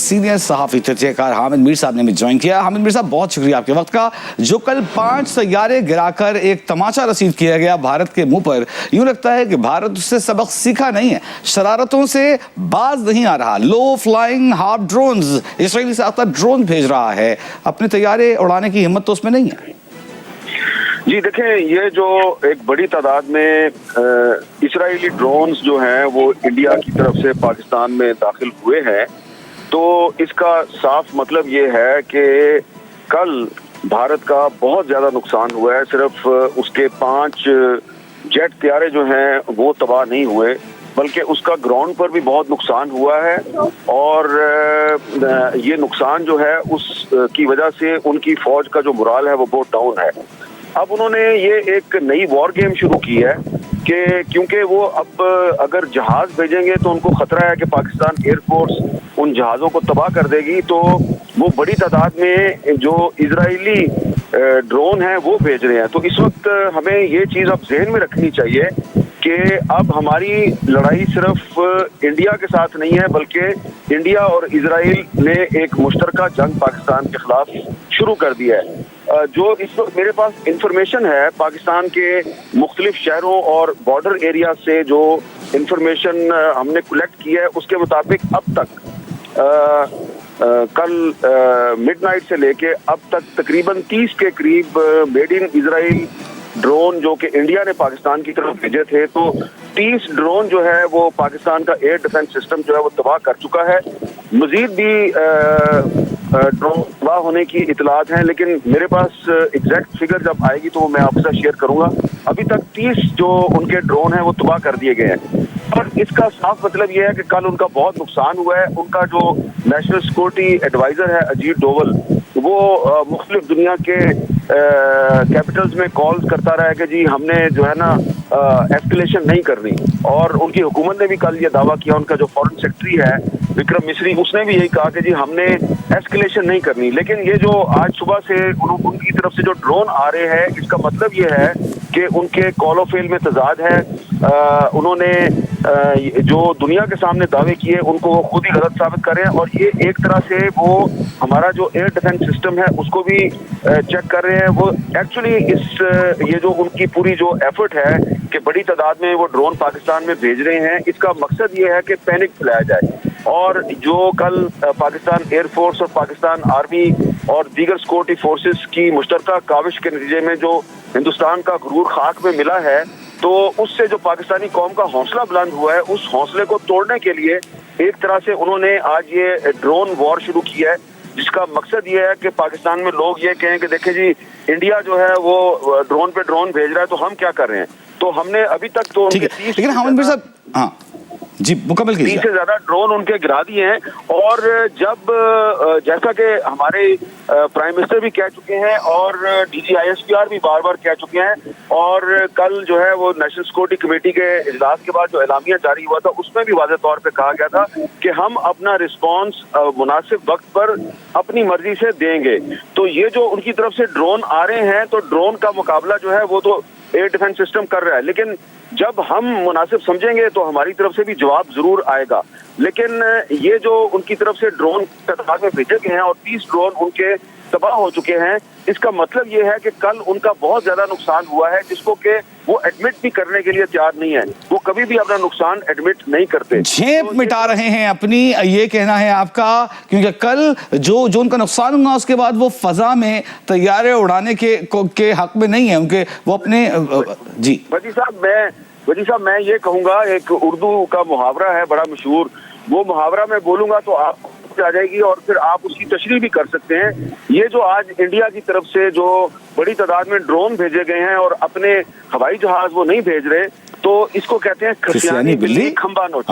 Senior صحافی تجزیہ کار حامد میر صاحب نے بھی جوائن کیا. حامد میر صاحب بہت شکریہ آپ کے وقت کا. جو کل 5 سیارے گرا کر ایک تماچا رسید کیا گیا بھارت کے منہ پر, یوں لگتا ہے کہ بھارت اس سے سبق سیکھا نہیں ہے, شرارتوں سے باز نہیں آ رہا. لو فلائنگ ہاف ڈرونز, اسرائیلی ساختہ ڈرون بھیج رہا ہے, اپنے طیارے اڑانے کی ہمت تو اس میں نہیں ہے. جی دیکھیں, یہ جو ایک بڑی تعداد میں اسرائیلی ڈرونز جو ہیں وہ انڈیا کی طرف سے پاکستان میں داخل ہوئے ہیں, تو اس کا صاف مطلب یہ ہے کہ کل بھارت کا بہت زیادہ نقصان ہوا ہے. صرف اس کے 5 جیٹ طیارے جو ہیں وہ تباہ نہیں ہوئے, بلکہ اس کا گراؤنڈ پر بھی بہت نقصان ہوا ہے, اور یہ نقصان جو ہے اس کی وجہ سے ان کی فوج کا جو مرال ہے وہ بہت ڈاؤن ہے. اب انہوں نے یہ ایک نئی وار گیم شروع کی ہے کہ کیونکہ وہ اب اگر جہاز بھیجیں گے تو ان کو خطرہ ہے کہ پاکستان ایئر فورس ان جہازوں کو تباہ کر دے گی, تو وہ بڑی تعداد میں جو اسرائیلی ڈرون ہیں وہ بھیج رہے ہیں. تو اس وقت ہمیں یہ چیز اب ذہن میں رکھنی چاہیے کہ اب ہماری لڑائی صرف انڈیا کے ساتھ نہیں ہے, بلکہ انڈیا اور اسرائیل نے ایک مشترکہ جنگ پاکستان کے خلاف شروع کر دیا ہے. جو اس وقت میرے پاس انفارمیشن ہے پاکستان کے مختلف شہروں اور بارڈر ایریا سے, جو انفارمیشن ہم نے کلیکٹ کی ہے اس کے مطابق اب تک کل مڈ نائٹ سے لے کے اب تک تقریباً 30 کے قریب میڈ ان اسرائیل ڈرون جو کہ انڈیا نے پاکستان کی طرف بھیجے تھے, تو 30 ڈرون جو ہے وہ پاکستان کا ایئر ڈیفنس سسٹم جو ہے وہ تباہ کر چکا ہے. مزید بھی ڈرون تباہ ہونے کی اطلاعات ہیں, لیکن میرے پاس ایگزیکٹ فگر جب آئے گی تو میں آپ کے ساتھ شیئر کروں گا. ابھی تک 30 جو ان کے ڈرون ہیں وہ تباہ کر دیے گئے ہیں, اور اس کا صاف مطلب یہ ہے کہ کل ان کا بہت نقصان ہوا ہے. ان کا جو نیشنل سیکورٹی ایڈوائزر ہے اجیت ڈوول, وہ مختلف دنیا کے کیپٹلز میں کالز کرتا رہا ہے کہ جی ہم نے جو ہے نا ایسکلیشن نہیں کرنی, اور ان کی حکومت نے بھی کل یہ دعویٰ کیا, ان کا جو فارن سیکرٹری ہے وکرم مصری, اس نے بھی یہی کہا کہ جی ہم نے ایسکلیشن نہیں کرنی. لیکن یہ جو آج صبح سے ان کی طرف سے جو ڈرون آ رہے ہیں, اس کا مطلب یہ ہے کہ ان کے کال و فعل میں تضاد ہے. انہوں نے جو دنیا کے سامنے دعوے کیے ان کو وہ خود ہی غلط ثابت کر رہے ہیں, اور یہ ایک طرح سے وہ ہمارا جو ایئر ڈیفنس سسٹم ہے اس کو بھی چیک کر رہے ہیں. وہ ایکچولی یہ جو ان کی پوری جو ایفرٹ ہے کہ بڑی تعداد میں وہ ڈرون پاکستان میں بھیج رہے ہیں, اس کا مقصد یہ ہے کہ پینک پھیلایا جائے. اور جو کل پاکستان ایئر فورس اور پاکستان آرمی اور دیگر سیکورٹی فورسز کی مشترکہ کاوش کے نتیجے میں جو ہندوستان کا غرور خاک میں ملا ہے, تو اس سے جو پاکستانی قوم کا حوصلہ بلند ہوا ہے, اس حوصلے کو توڑنے کے لیے ایک طرح سے انہوں نے آج یہ ڈرون وار شروع کیا ہے, جس کا مقصد یہ ہے کہ پاکستان میں لوگ یہ کہیں کہ دیکھیں جی انڈیا جو ہے وہ ڈرون پہ ڈرون بھیج رہا ہے تو ہم کیا کر رہے ہیں. تو ہم نے ابھی تک تو لیکن حامد میر صاحب, ہاں جی مکمل کیجیے. 30 سے زیادہ ڈرون ان کے گرا دیے ہیں, اور جب جیسا کہ ہمارے پرائم منسٹر بھی کہہ چکے ہیں اور D G I S P R بھی بار بار کہہ چکے ہیں, اور کل جو ہے وہ نیشنل سیکورٹی کمیٹی کے اجلاس کے بعد جو اعلامیہ جاری ہوا تھا اس میں بھی واضح طور پہ کہا گیا تھا کہ ہم اپنا رسپانس مناسب وقت پر اپنی مرضی سے دیں گے. تو یہ جو ان کی طرف سے ڈرون آ رہے ہیں, تو ڈرون کا مقابلہ جو ہے وہ تو ایئر ڈیفنس سسٹم کر رہا ہے, لیکن جب ہم مناسب سمجھیں گے تو ہماری طرف سے بھی جواب ضرور آئے گا. لیکن یہ جو ان کی طرف سے ڈرون تعداد میں بھیجے گئے ہیں اور 30 ڈرون ان کے تباہ ہو چکے ہیں, اس کا مطلب یہ ہے کہ کل ان کا بہت زیادہ نقصان ہوا ہے, جس کو کہ وہ ایڈمٹ بھی کرنے کے لیے تیار نہیں ہے. وہ کبھی بھی اپنا نقصان ایڈمٹ نہیں کرتے, جھیپ مٹا رہے ہیں اپنی, یہ کہنا ہے آپ کا, کیونکہ کل جو ان کا نقصان ہوا اس کے بعد وہ فضا میں طیارے اڑانے کے حق میں نہیں ہے ان کے, وہ اپنے جی. وجی صاحب میں یہ کہوں گا, ایک اردو کا محاورہ ہے بڑا مشہور, وہ محاورہ میں بولوں گا تو آپ آ جائے گی اور پھر آپ اس کی تشریح بھی کر سکتے ہیں. یہ جو آج انڈیا کی طرف سے جو بڑی تعداد میں ڈرون بھیجے گئے ہیں اور اپنے ہوائی جہاز وہ نہیں بھیج رہے, تو اس کو کہتے ہیں کھسیانی بلی کھمبا نوچ.